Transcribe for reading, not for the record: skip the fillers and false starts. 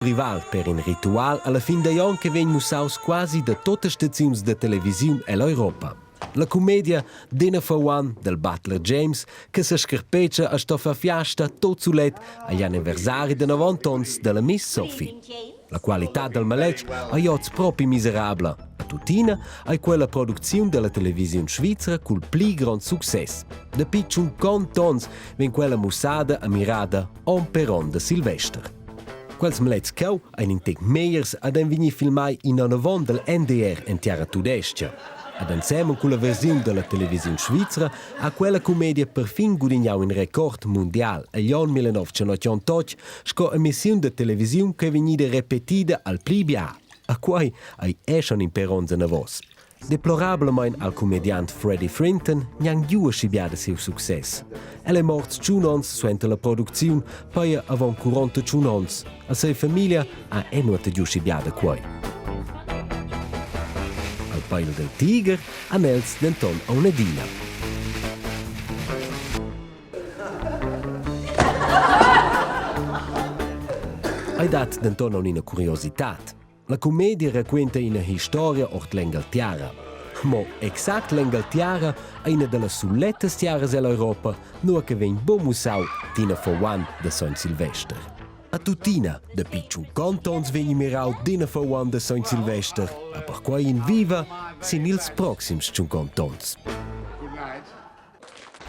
rival per un ritual alla fin de jon che vegn mussaus quasi da tutte stazioni de televisione all'Europa. La commedia Dinner for One del Butler James che si scarpeccia a stoffa fiasta tot sulet agli anniversari de 90 ans della Miss Sophie. La qualità del maletg è ioz proprio miserabile. A tutina è quella produzione della televisione svizzera col pli grand successo. Da picciun contons ven quella mussada a mirada on peron de silvester. Quels maletgs cau ein intec meiers ad en vegni filmai in una von del NDR en tiara tudestia. Ad insieme con la versione della televisione svizzera a quella commedia perfin guadagnau un record mondiale agli anni 1988 sco emissione di televisione che venida repetida al plibia, a cui ai eschon in peronza navos. Deplorablemente al commediante Freddie Frinton n'han giù scibiada seu success. È morto 5 anni suente la produzione, poi avon 41 anni. La sua famiglia ha enuata giù scibiada qui. Al paio del tiger, a Nels denton a una dina. Hai dat denton a una curiosità. La commedia racconta una storia ort l'Inghilterra. Ma exact l'Inghilterra è una delle sullette tiaras dell'Europa, nur che ven bon musau Dinner for One de San Silvester. A tutina, de picciun cantons vegni mirau Dinner for One de San Silvester, a per quai in viva sin ils proxims ciun cantons.